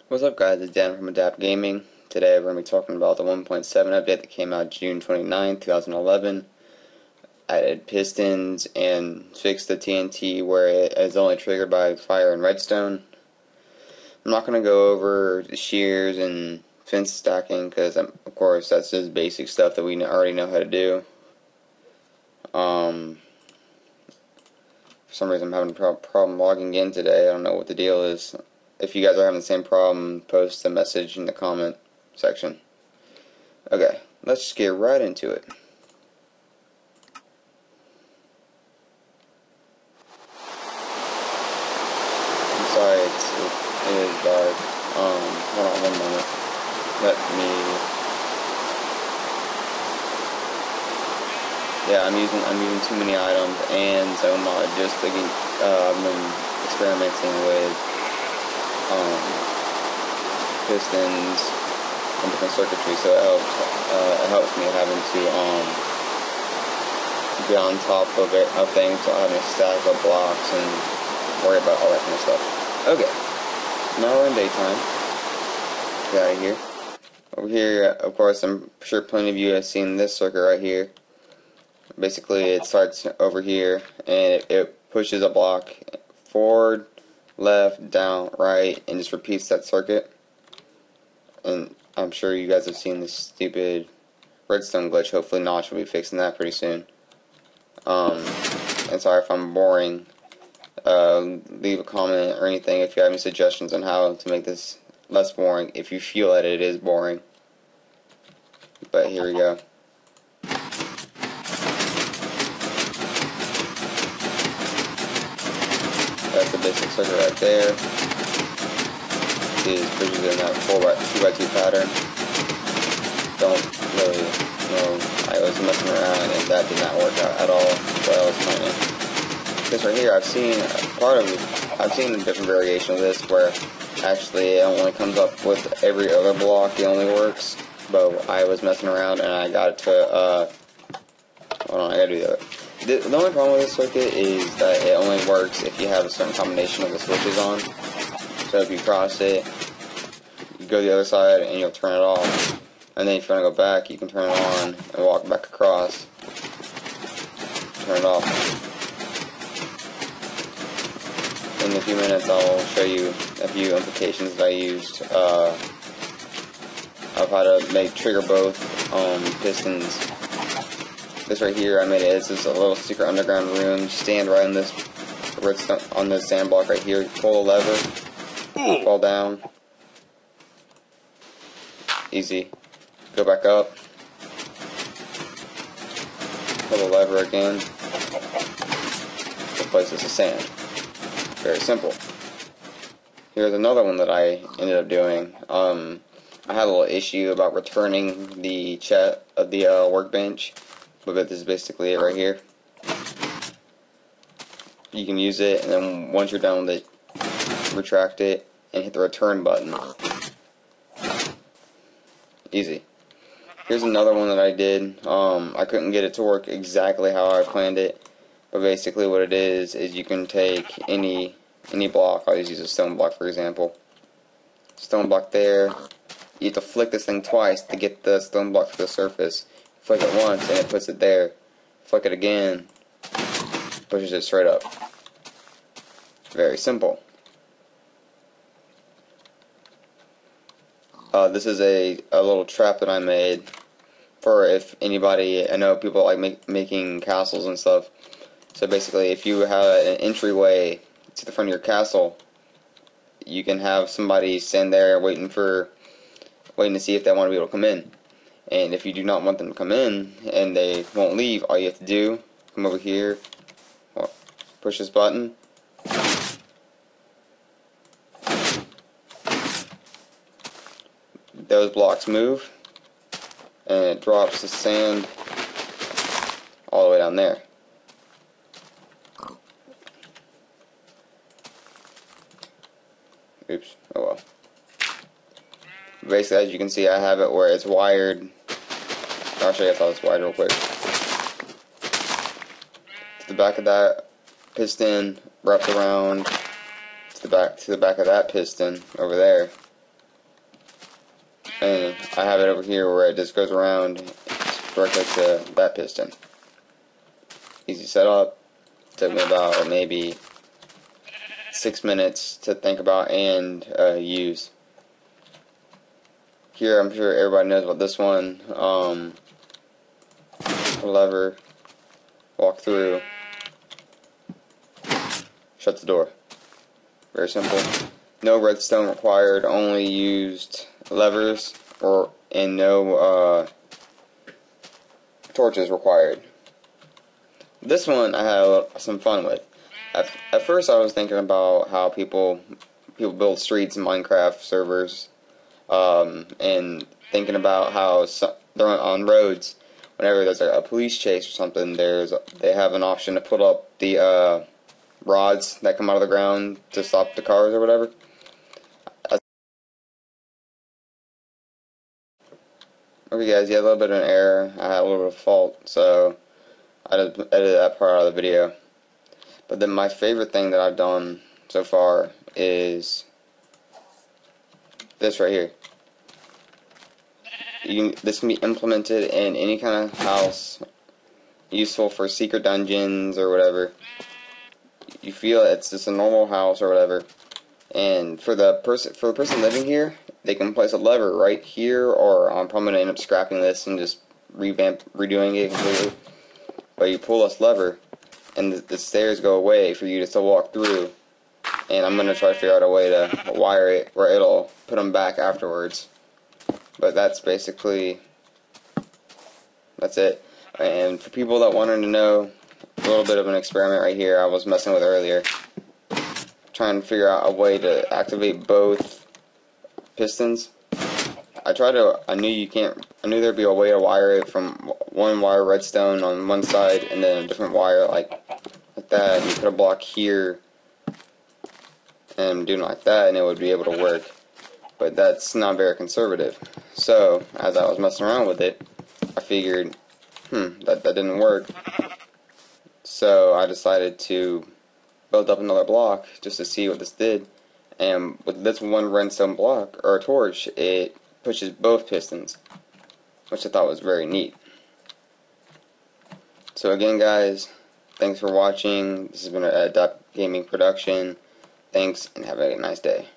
What's up, guys? It's Dan from Adapt Gaming. Today we're going to be talking about the 1.7 update that came out June 29, 2011. Added pistons and fixed the TNT where it is only triggered by fire and redstone. I'm not going to go over the shears and fence stacking because, of course, that's just basic stuff that we already know how to do. For some reason I'm having a problem logging in today. I don't know what the deal is. If you guys are having the same problem, post a message in the comment section. Okay, let's just get right into it. I'm sorry, it is dark. Hold on one moment. Let me... Yeah, I'm using too many items, and so I'm not just thinking. I've been experimenting with pistons and different circuitry, so it helps me having to be on top of things, so having to stack up blocks and worry about all that kind of stuff. Okay, now we're in daytime. Get out of here. Over here, of course, I'm sure plenty of you have seen this circuit right here. Basically, it starts over here, and it pushes a block forward, left, down, right, and just repeats that circuit. And I'm sure you guys have seen this stupid redstone glitch. Hopefully Notch will be fixing that pretty soon. And sorry if I'm boring. Leave a comment or anything if you have any suggestions on how to make this less boring, if you feel that it is boring. But here we go. That's the basic circuit right there. See, it's pushes in that 2x2 pattern. Don't really know. I was messing around and that did not work out at all what I was planning. This right here, I've seen a different variation of this where actually it only comes up with every other block. It only works. But I was messing around and I got it to hold on, I gotta do the other. The only problem with this circuit is that it only works if you have a certain combination of the switches on. So if you cross it, you go to the other side and you'll turn it off. And then if you want to go back, you can turn it on and walk back across. Turn it off. In a few minutes I'll show you a few implications that I used of how to trigger both pistons. This right here, I made it. This is a little secret underground room. You stand right on this redstone, on this sand block right here. Pull the lever, fall down. Easy. Go back up. Pull the lever again. Replaces the sand. Very simple. Here's another one that I ended up doing. I had a little issue about returning the chat of the workbench. But this is basically it right here. You can use it, and then once you're done with it, retract it, and hit the return button. Easy. Here's another one that I did. I couldn't get it to work exactly how I planned it, but basically what it is you can take any block. I'll just use a stone block for example. Stone block there. You have to flick this thing twice to get the stone block to the surface. Flick it once and it puts it there. Flick it again, pushes it straight up. Very simple. This is a little trap that I made for if anybody, I know people like making castles and stuff. So basically if you have an entryway to the front of your castle, you can have somebody stand there waiting to see if they want to be able to come in. And if you do not want them to come in and they won't leave, all you have to do, come over here, push this button, those blocks move, and it drops the sand all the way down there. Oops, oh well. Basically, as you can see, I have it where it's wired. I'll show you how it's wired real quick. To the back of that piston, wrapped around to the back of that piston over there. And I have it over here where it just goes around directly to that piston. Easy setup. Took me about maybe 6 minutes to think about and use. Here, I'm sure everybody knows about this one. Lever, walk through, shut the door. Very simple. No redstone required. Only used levers and no torches required. This one I had some fun with. At first, I was thinking about how people build streets in Minecraft servers, and thinking about how they're on roads. Whenever there's a police chase or something, they have an option to put up the rods that come out of the ground to stop the cars or whatever. Okay, guys, you had a little bit of an error. I had a little bit of fault, so I just edited that part out of the video. But then my favorite thing that I've done so far is this right here. This can be implemented in any kind of house, useful for secret dungeons or whatever. You feel it's just a normal house or whatever, and for the person living here, they can place a lever right here, or I'm probably gonna end up scrapping this and just redoing it completely. But you pull this lever, and the stairs go away for you to still walk through. And I'm gonna try to figure out a way to wire it where it'll put them back afterwards. But that's basically, that's it. And for people that wanted to know, a little bit of an experiment right here I was messing with earlier, trying to figure out a way to activate both pistons. I knew there'd be a way to wire it from one wire redstone on one side and then a different wire like that. You put a block here and do it like that, and it would be able to work. But that's not very conservative. So as I was messing around with it, I figured, that didn't work. So I decided to build up another block just to see what this did. And with this one redstone block, or a torch, it pushes both pistons, which I thought was very neat. So again, guys, thanks for watching. This has been a Adapt Gaming production. Thanks, and have a nice day.